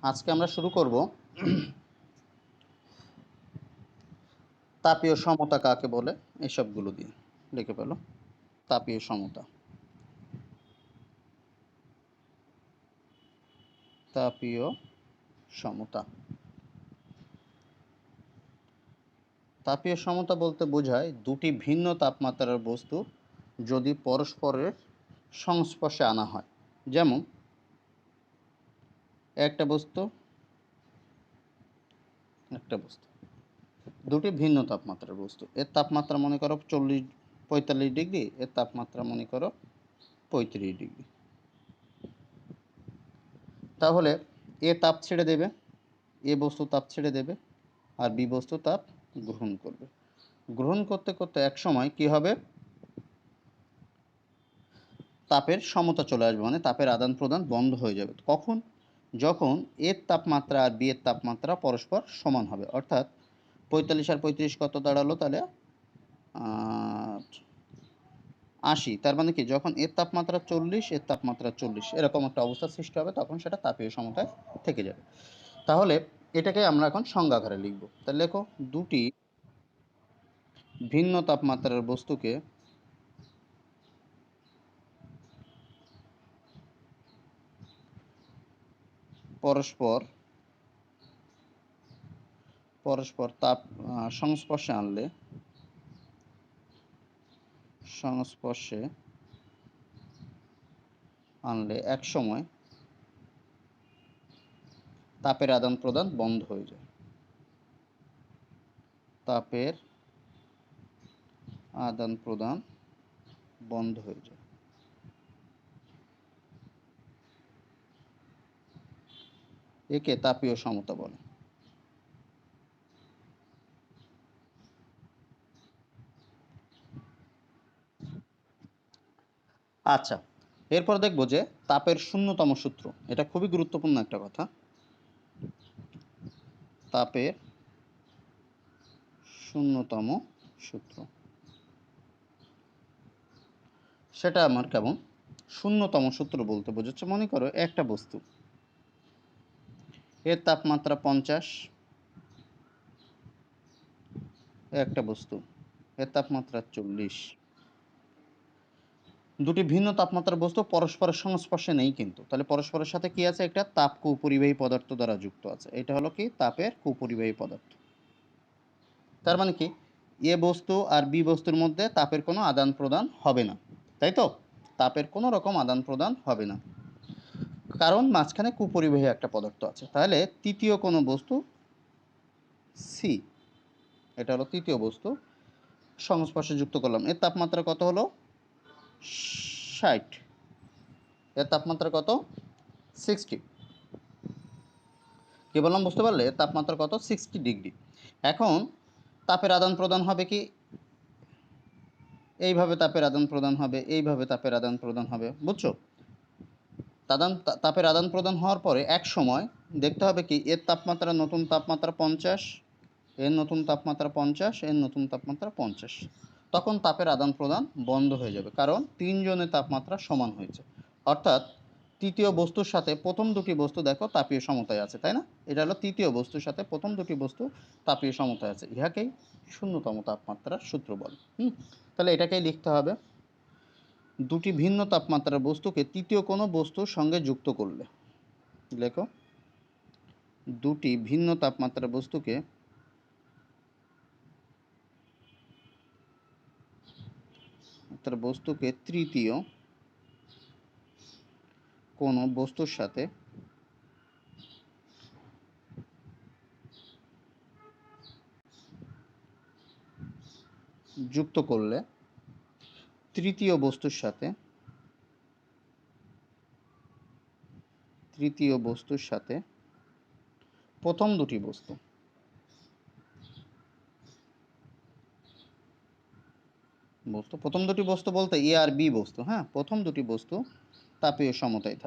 আজকে আমরা শুরু করব তাপীয় সমতা কাকে বলে এসবগুলো দিয়ে। লিখে ফেলো তাপীয় সমতা। তাপীয় সমতা। তাপীয় সমতা বলতে বোঝায় দুটি ভিন্ন তাপমাত্রার বস্তু যদি পরস্পরের সংস্পর্শে আনা হয়। যেমন একটা বস্তু দুটি ভিন্ন তাপমাত্রার বস্তু, এর তাপমাত্রা মনে করো 45 ডিগ্রি, এর তাপমাত্রা মনে করো 35 ডিগ্রি। তাহলে এ তাপ ছেড়ে দেবে, এ বস্তু তাপ ছেড়ে দেবে, আর বি বস্তু তাপ গ্রহণ করবে। গ্রহণ করতে করতে এক সময় কি হবে, তাপের সমতা চলে আসবে, মানে তাপের আদান প্রদান বন্ধ হয়ে যাবে। কখন? যখন এর তাপমাত্রা আর বি এর তাপমাত্রা পরস্পর সমান হবে। অর্থাৎ 45 আর 35 কত দাঁড়ালো তাহলে 80। তার মানে কি, যখন এর তাপমাত্রা 40 এর তাপমাত্রা 40 এরকম একটা অবস্থা সৃষ্টি হবে, তখন সেটা তাপীয় সমতায় থেকে যাবে। তাহলে এটাকে আমরা এখন সংজ্ঞাকারে লিখব। তাহলে লেখো, দুটি ভিন্ন তাপমাত্রার বস্তুকে পরস্পর তাপ সংস্পর্শে আনলে এক সময় তাপের আদান প্রদান বন্ধ হয়ে যায়। তাপের আদান প্রদান বন্ধ হয়ে যায়। একে তাপীয় সমতা বলে। আচ্ছা, এরপর দেখব যে তাপের শূন্যতম সূত্র। এটা খুবই গুরুত্বপূর্ণ একটা কথা। তাপের শূন্যতম সূত্র সেটা আমার কেমন? শূন্যতম সূত্র বলতে বোঝাচ্ছে, মনে করো একটা বস্তু, এর তাপমাত্রা 50, একটা বস্তু এর তাপমাত্রা 40। দুটি ভিন্ন তাপমাত্রার বস্তু পরস্পরের সংস্পর্শে নেই কিন্তু, তাহলে পরস্পরের সাথে কি আছে? একটা তাপ কুপরিবাহী পদার্থ দ্বারা যুক্ত আছে। এটা হলো কি? তাপের কুপরিবাহী পদার্থ। তার মানে কি, এ বস্তু আর বি বস্তুর মধ্যে তাপের কোনো আদান প্রদান হবে না, তাই তো? তাপের কোনো রকম আদান প্রদান হবে না, কারণ মাঝখানে কুপরিবাহী একটা পদার্থ আছে। তাহলে তৃতীয় কোনো বস্তু সি, এটা হলো তৃতীয় বস্তু, সংস্পর্শে যুক্ত করলাম। এর তাপমাত্রা কত হলো? 60। এর তাপমাত্রা কত? 60। কি বললাম বুঝতে পারলে? তাপমাত্রা কত? 60 ডিগ্রি। এখন তাপের আদান প্রদান হবে কি? এইভাবে তাপের আদান প্রদান হবে, এইভাবে তাপের আদান প্রদান হবে, বুঝছো? তাপের আদান প্রদান হওয়ার পরে এক সময় দেখতে হবে কি, এর তাপমাত্রা নতুন তাপমাত্রা 50, এর নতুন তাপমাত্রা 50, এর নতুন তাপমাত্রা 50। তখন তাপের আদান প্রদান বন্ধ হয়ে যাবে, কারণ তিনজনের তাপমাত্রা সমান হয়েছে। অর্থাৎ তৃতীয় বস্তুর সাথে প্রথম দুটি বস্তু দেখো তাপীয় সমতায় আছে, তাই না? এটা হলো তৃতীয় বস্তুর সাথে প্রথম দুটি বস্তু তাপীয় সমতায় আছে। ইহাকেই শূন্যতম তাপমাত্রার সূত্র বলে। তাহলে এটাকেই লিখতে হবে, দুটি ভিন্ন তাপমাত্রার বস্তুকে তৃতীয় কোনো বস্তুর সঙ্গে যুক্ত করলে। লেখো, দুটি ভিন্ন তাপমাত্রার বস্তুকে তৃতীয় কোনো বস্তুর সাথে যুক্ত করলে তৃতীয় বস্তুর সাথে প্রথম দুটি বস্তু প্রথম দুটি বস্তু বলতে এ আর বি বস্তু, হ্যাঁ, প্রথম দুটি বস্তু তাপীয় সমতায়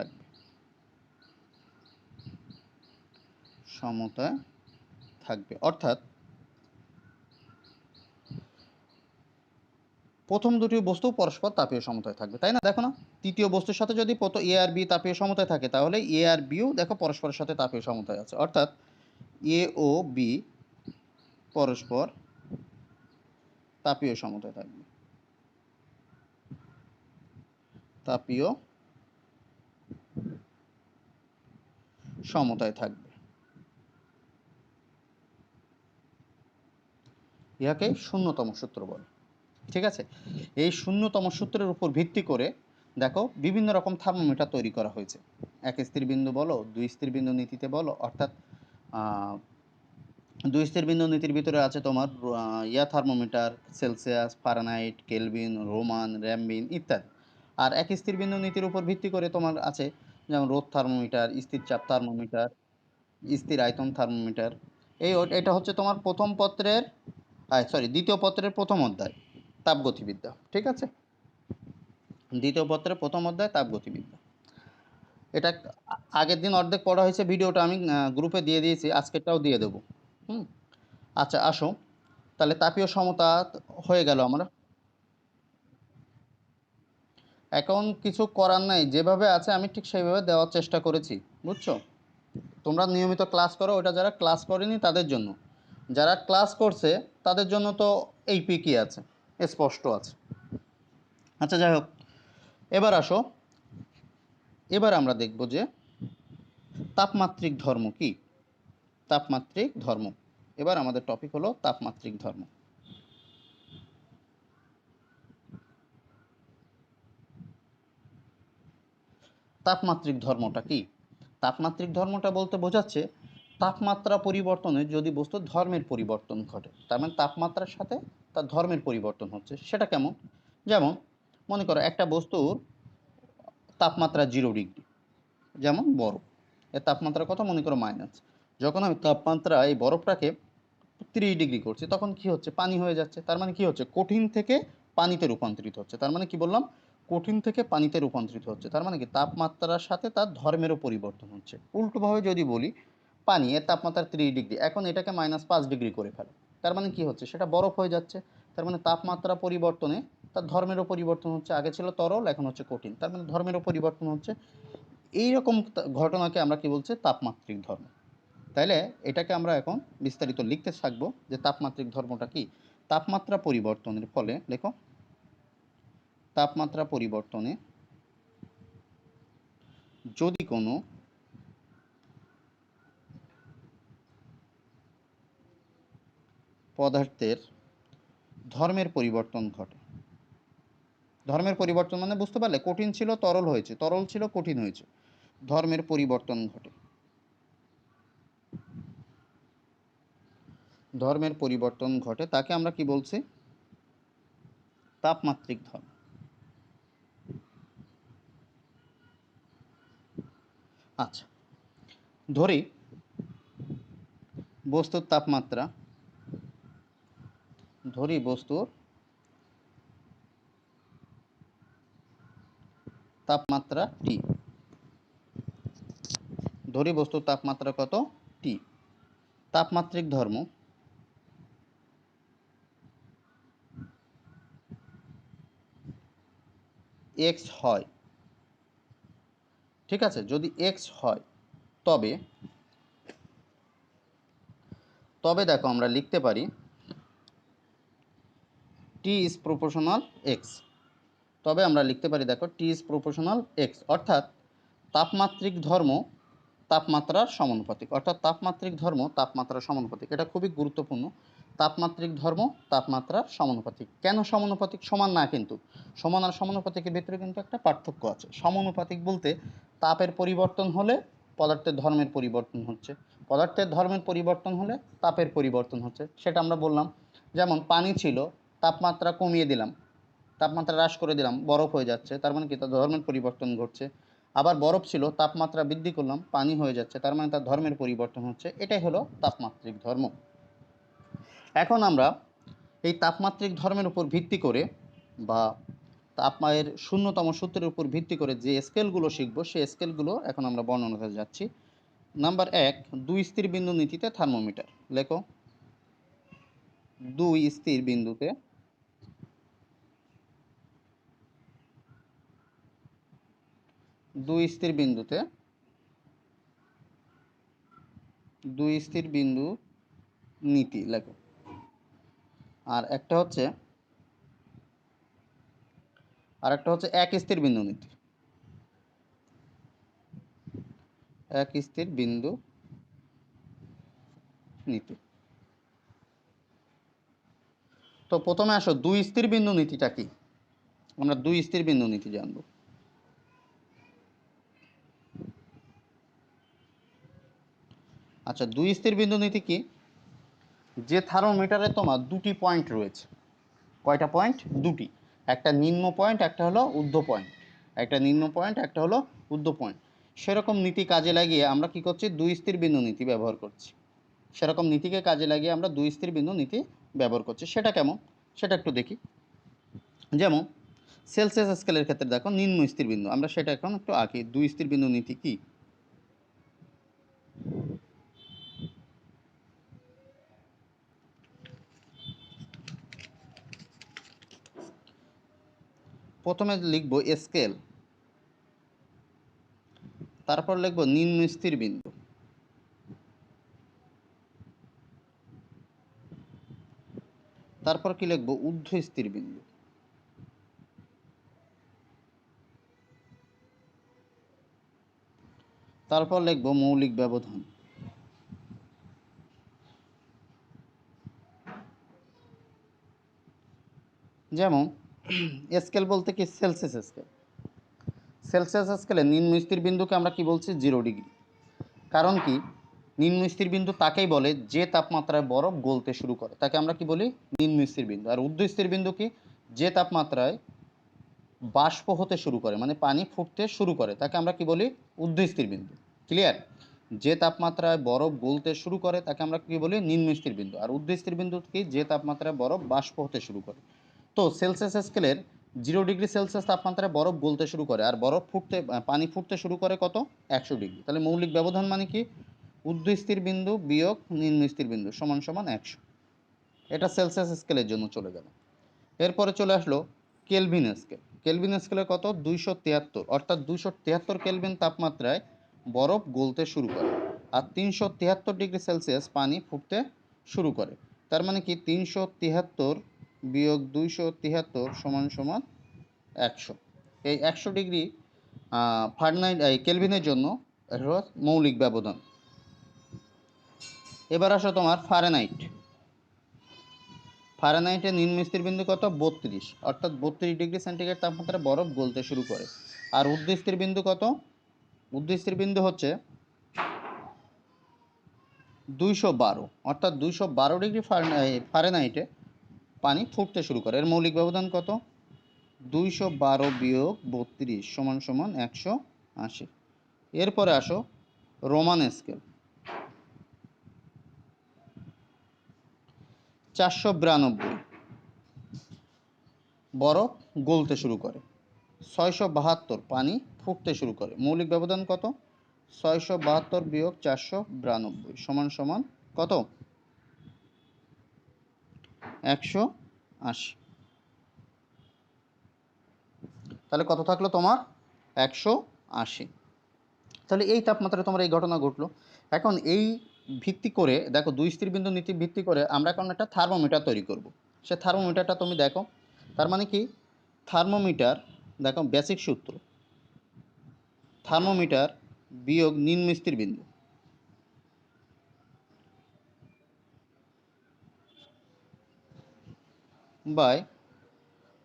থাকবে। অর্থাৎ প্রথম দুটি বস্তু পরস্পর তাপীয় সমতায় থাকবে, তাই না? দেখো না, তৃতীয় বস্তুর সাথে যদি এ আর বি তাপীয় সমতায় থাকে, তাহলে এ আর বিও দেখো পরস্পরের সাথে তাপীয় সমতায় আছে, অর্থাৎ এ ও বি পরস্পর তাপীয় সমতায় থাকবে, তাপীয় সমতায় থাকবে। ইহাকে শূন্যতম সূত্র বলে। ঠিক আছে, এই শূন্যতম সূত্রের উপর ভিত্তি করে দেখো বিভিন্ন রকম থার্মোমিটার তৈরি করা হয়েছে। এক স্থির বিন্দু বলো, দুই স্থির বিন্দু নীতিতে বলো, অর্থাৎ দুই স্থির বিন্দু নীতির ভিতরে আছে তোমার থার্মোমিটার, সেলসিয়াস, ফারেনহাইট, কেলভিন, রোমান, র্যাম্বিন ইত্যাদি। আর এক স্থির বিন্দু নীতির উপর ভিত্তি করে তোমার আছে যেমন রোদ থার্মোমিটার, স্থির চাপ থার্মোমিটার, স্থির আয়তন থার্মোমিটার। এটা হচ্ছে তোমার দ্বিতীয় পত্রের প্রথম অধ্যায়, তাপগতিবিদ্যা। ঠিক আছে, দ্বিতীয় পত্রের প্রথম অধ্যায় তাপগতিবিদ্যা। এটা আগের দিন অর্ধেক পড়া হয়েছে, ভিডিওটা আমি গ্রুপে দিয়ে দিয়েছি, আজকেরটাও দিয়ে দেবো। আচ্ছা আসো, তাহলে তাপীয় সমতা হয়ে গেল আমরা। এখন কিছু করার নাই, যেভাবে আছে আমি ঠিক সেইভাবে দেওয়ার চেষ্টা করেছি, বুঝছো? তোমরা নিয়মিত ক্লাস করো, ওটা যারা ক্লাস করেনি তাদের জন্য। যারা ক্লাস করছে তাদের জন্য তো এই পিকই আছে, স্পষ্ট আছে। আচ্ছা যাই হোক, এবার আসো, এবার আমরা দেখব যে তাপমাত্রিক ধর্ম কি। তাপমাত্রিক ধর্ম, এবার আমাদের টপিক হলো তাপমাত্রিক ধর্ম। তাপমাত্রিক ধর্মটা কি? তাপমাত্রিক ধর্মটা বলতে বোঝাচ্ছে তাপমাত্রা পরিবর্তনে যদি বস্তুর ধর্মের পরিবর্তন ঘটে, তার মানে তাপমাত্রার সাথে তার ধর্মের পরিবর্তন হচ্ছে। সেটা কেমন? যেমন মনে করো একটা বস্তুর তাপমাত্রা 0 ডিগ্রি, যেমন বরফ, এর তাপমাত্রা কত? মনে করো মাইনাস। যখন আমি তাপমাত্রা এই বরফটাকে 30 ডিগ্রি করছি, তখন কি হচ্ছে? পানি হয়ে যাচ্ছে। তার মানে কি হচ্ছে? কঠিন থেকে পানিতে রূপান্তরিত হচ্ছে। তার মানে কি বললাম? কঠিন থেকে পানিতে রূপান্তরিত হচ্ছে। তার মানে কি তাপমাত্রার সাথে তার ধর্মেরও পরিবর্তন হচ্ছে। উল্টোভাবে যদি বলি, পানি এর তাপমাত্রা 30 ডিগ্রি, এখন এটাকে -5 ডিগ্রি করে ফেলে, তার মানে কি হচ্ছে? সেটা বরফ হয়ে যাচ্ছে। তার মানে তাপমাত্রা পরিবর্তনে তার ধর্মেরও পরিবর্তন হচ্ছে। আগে ছিল তরল, এখন হচ্ছে কঠিন, তার মানে ধর্মেরও পরিবর্তন হচ্ছে। এইরকম ঘটনাকে আমরা কি বলছি? তাপমাত্রিক ধর্ম। তাইলে এটাকে আমরা এখন বিস্তারিত লিখতে থাকবো যে তাপমাত্রিক ধর্মটা কি। তাপমাত্রা পরিবর্তনের ফলে, লেখো, তাপমাত্রা পরিবর্তনে যদি কোনো পদার্থের ধর্মের পরিবর্তন ঘটে, ধর্মের পরিবর্তন মানে বুঝতে পারলে, কঠিন ছিল তরল হয়েছে, তরল ছিল কঠিন হয়েছে, ধর্মের পরিবর্তন ঘটে, ধর্মের পরিবর্তন ঘটে, তাকে আমরা কি বলছি? তাপমাত্রিক ধর্ম। আচ্ছা, ধরি বস্তুর তাপমাত্রা, ধরি বস্তুর তাপমাত্রা টি, ধরি বস্তুর তাপমাত্রা কত? টি। তাপমাত্রিক ধর্ম এক্স হয়, ঠিক আছে? যদি এক্স হয়, তবে তবে দেখো আমরা লিখতে পারি টি ইজ প্রপোর্শনাল এক্স। তবে আমরা লিখতে পারি, দেখো, টি ইজ প্রপোর্শনাল এক্স, অর্থাৎ তাপমাত্রিক ধর্ম তাপমাত্রার সমানুপাতিক, অর্থাৎ তাপমাত্রিক ধর্ম তাপমাত্রার সমানুপাতিক। এটা খুবই গুরুত্বপূর্ণ। তাপমাত্রিক ধর্ম তাপমাত্রার সমানুপাতিক। কেন সমানুপাতিক? সমান না কিন্তু, সমান আর সমানুপাতিকের ভিতরে কিন্তু একটা পার্থক্য আছে। সমানুপাতিক বলতে তাপের পরিবর্তন হলে পদার্থের ধর্মের পরিবর্তন হচ্ছে, পদার্থের ধর্মের পরিবর্তন হলে তাপের পরিবর্তন হচ্ছে, সেটা আমরা বললাম। যেমন পানি ছিল, তাপমাত্রা কমিয়ে দিলাম, তাপমাত্রা হ্রাস করে দিলাম, বরফ হয়ে যাচ্ছে, তার মানে কি? তার ধর্মের পরিবর্তন ঘটছে। আবার বরফ ছিল, তাপমাত্রা বৃদ্ধি করলাম, পানি হয়ে যাচ্ছে, তার মানে তার ধর্মের পরিবর্তন হচ্ছে। এটাই হলো তাপমাত্রিক ধর্ম। এখন আমরা এই তাপমাত্রিক ধর্মের উপর ভিত্তি করে বা তাপমাত্রার শূন্যতম সূত্রের উপর ভিত্তি করে যে স্কেলগুলো শিখবো, সেই স্কেলগুলো এখন আমরা বর্ণনাতে যাচ্ছি। নাম্বার 1, দুই স্থির বিন্দু নীতিতে থার্মোমিটার। লেখো, দুই স্থির বিন্দুতে দুই স্থির বিন্দুতে দুই স্থির বিন্দু নীতি লেখো। আর একটা হচ্ছে এক স্থির বিন্দু নীতি। এক স্থির বিন্দু নীতি। তো প্রথমে আসো দুই স্থির বিন্দু নীতিটা কি। আমরা দুই স্থির বিন্দু নীতি জানবো। আচ্ছা, দুই স্থির বিন্দু নীতি কি? যে থার্মোমিটারে তোমার দুটি পয়েন্ট রয়েছে। কয়টা পয়েন্ট? দুটি। একটা নিম্ন পয়েন্ট, একটা হলো ঊর্ধ্ব পয়েন্ট। একটা নিম্ন পয়েন্ট, একটা হলো ঊর্ধ্ব পয়েন্ট। সেরকম নীতি কাজে লাগিয়ে আমরা কি করছি? দুই স্থির বিন্দু নীতি ব্যবহার করছি। সেরকম নীতিকে কাজে লাগিয়ে আমরা দুই স্থির বিন্দু নীতি ব্যবহার করছি। সেটা কেমন? সেটা একটু দেখি। যেমন সেলসিয়াস স্কেলের ক্ষেত্রে দেখো নিম্ন স্থির বিন্দু, আমরা সেটা এখন একটু আঁকি। দুই স্থির বিন্দু নীতি কি? প্রথমে লিখব স্কেল, তারপর লিখব নিম্ন স্থির বিন্দু, তারপর কি লিখব? ঊর্ধ্ব স্থির বিন্দু, তারপর লিখব মৌলিক ব্যবধান। যেমন স্কেল বলতে কি? Celsius scale. সেলসিয়াস স্কেলে নিম্ন স্থির বিন্দুকে আমরা কি বলছি? 0 ডিগ্রি। কারণ কি? নিম্ন স্থির বিন্দু তাকেই বলে যে তাপমাত্রায় বরফ গলতে শুরু করে, তাকে আমরা কি বলি? নিম্ন স্থির বিন্দু। আর ঊর্ধ্ব স্থির বিন্দু কি? যে তাপমাত্রায় বাষ্প হতে শুরু করে, মানে পানি ফুটতে শুরু করে, তাকে আমরা কি বলি? ঊর্ধ্ব স্থির বিন্দু। ক্লিয়ার? যে তাপমাত্রায় বরফ গলতে শুরু করে তাকে আমরা কি বলি? নিম্ন স্থির বিন্দু। আর ঊর্ধ্ব স্থির বিন্দু কি? যে তাপমাত্রায় বরফ বাষ্প হতে শুরু করে। তো সেলসিয়াস স্কেলের 0 ডিগ্রি সেলসিয়াস তাপমাত্রায় বরফ গলতে শুরু করে, আর বরফ ফুটতে পানি ফুটতে শুরু করে কত? 100 ডিগ্রি। তাহলে মৌলিক ব্যবধান মানে কি? ঊর্ধ্ব স্থির বিন্দু বিয়োগ নিম্ন স্থির বিন্দু সমান সমান 100। এটা সেলসিয়াস স্কেলের জন্য চলে গেল। এরপরে চলে আসলো কেলভিন স্কেল। কেলভিন স্কেলে কত? 273, অর্থাৎ 273 কেলভিন তাপমাত্রায় বরফ গলতে শুরু করে, আর 373 ডিগ্রি সেলসিয়াস পানি ফুটতে শুরু করে। তার মানে কি? 373 বিয়োগ 273 সমান সমান 100। এই 100 ডিগ্রি ফারেনহাইট কেলভিনের জন্য এটা হলো মৌলিক ব্যবধান। এবার আসো তোমার ফারেনহাইট। ফারেনহাইটের নিম্ন স্থির বিন্দু কত? 32, অর্থাৎ 32 ডিগ্রি সেন্টিগ্রেড তাপমাত্রায় বরফ গলতে শুরু করে। আর ঊর্ধ্ব স্থির বিন্দু কত? ঊর্ধ্ব স্থির বিন্দু হচ্ছে 212, অর্থাৎ 212 ডিগ্রি ফারেনহাইটে পানি ফুটতে শুরু করে। এর মৌলিক ব্যবধান কত? 212 বিয়োগ 32 সমান সমান 180। এরপরে আসো রোমান স্কেল। 492 বরফ গলতে শুরু করে, 672 পানি ফুটতে শুরু করে। মৌলিক ব্যবধান কত? 672 বিয়োগ 492 সমান সমান কত? 180। তাহলে কত থাকলো তোমার? 180। তাহলে এই তাপমাত্রায় তোমার এই ঘটনা ঘটলো। এখন এই ভিত্তি করে দেখো, দুই স্থির বিন্দু নীতি ভিত্তি করে আমরা এখন একটা থার্মোমিটার তৈরি করব। সে থার্মোমিটারটা তুমি দেখো। তার মানে কি? থার্মোমিটার দেখো, বেসিক সূত্র, থার্মোমিটার বিয়োগ নিম্ন স্থির বিন্দু বাই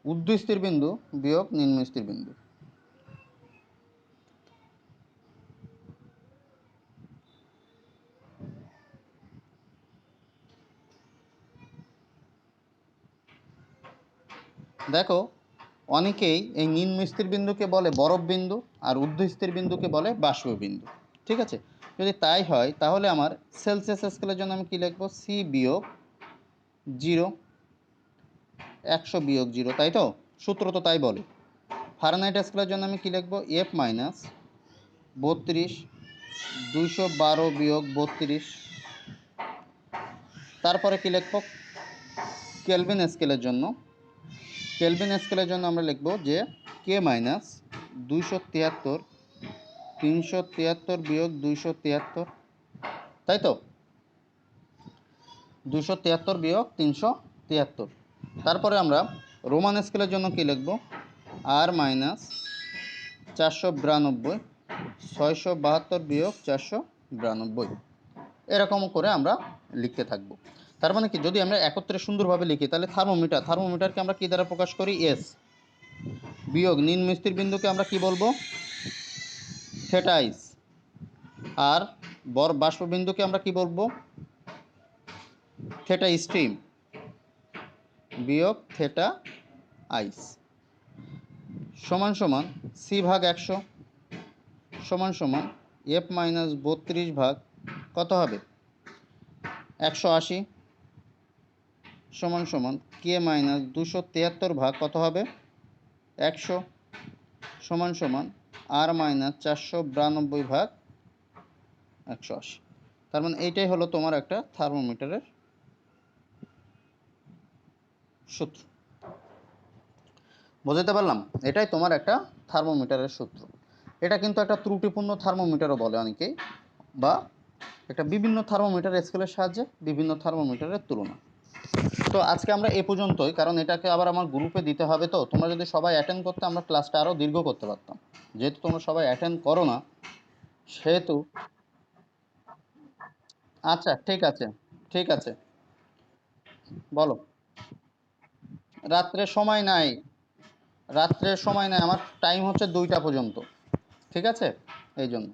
ঊর্ধ্ব স্থির বিন্দু বিয়োগ নিম্ন স্থির বিন্দু। দেখো, অনেকেই এই নিম্ন স্থির বিন্দুকে বলে বরফ বিন্দু, আর ঊর্ধ্ব স্থির বিন্দুকে বলে বাষ্প বিন্দু। ঠিক আছে? যদি তাই হয় তাহলে আমার সেলসিয়াস স্কেলের জন্য আমি কি লিখব? সি বিয়োগ 0, 100 বিয়োগ 0, তাই তো? সূত্র তো তাই বলে। ফারেনহাইট স্কেলের জন্য আমি কি লিখব? এফ মাইনাস 32, 212 বিয়োগ 32। তারপরে কি লিখব? কেলভিন স্কেলের জন্য, কেলভিন স্কেলের জন্য আমরা লিখব যে কে মাইনাস 273 373 বিয়োগ 273, তাই তো? 273 বিয়োগ 373। তারপরে আমরা রোমান স্কেলের জন্য কি লিখব? আর মাইনাস 492, 672 বিয়োগ 492, এরকম করে আমরা লিখতে থাকবো। তার মানে কি, যদি আমরা একত্রে সুন্দরভাবে লিখি তাহলে থার্মোমিটারকে আমরা কি দ্বারা প্রকাশ করি? এস। বিয়োগ নিম্ন স্থির বিন্দুকে আমরা কি বলবো? থেটা আইস। আর বাষ্প বিন্দুকে আমরা কি বলবো? থেটা স্ট্রিম বিয়োগ থেটা আইস। সমান সমান সি ভাগ 100 সমান সমান এফ মাইনাস 32 ভাগ কত হবে? 180 সমান সমান কে মাইনাস 273 ভাগ কত হবে? 100 সমান সমান আর মাইনাস 492 ভাগ 180। তার মানে এইটাই হলো তোমার একটা থার্মোমিটারের সূত্র। বুঝতে পারলাম? এটাই তোমার একটা থার্মোমিটারের সূত্র। এটা কিন্তু একটা ত্রুটিপূর্ণ থার্মোমিটারও বলে অনেকেই, বা একটা বিভিন্ন থার্মোমিটার স্কেলের সাহায্যে বিভিন্ন থার্মোমিটারের তুলনা। তো আজকে আমরা এ পর্যন্তই, কারণ এটাকে আবার আমার গ্রুপে দিতে হবে। তো তোমরা যদি সবাই অ্যাটেন্ড করতে আমরা ক্লাসটা আরও দীর্ঘ করতে পারতাম। যেহেতু তোমরা সবাই অ্যাটেন্ড করো না সেহেতু। আচ্ছা ঠিক আছে, ঠিক আছে, বলো। রাত্রে সময় নাই, রাত্রের সময় নাই, আমার টাইম হচ্ছে 2টা পর্যন্ত, ঠিক আছে? এই জন্য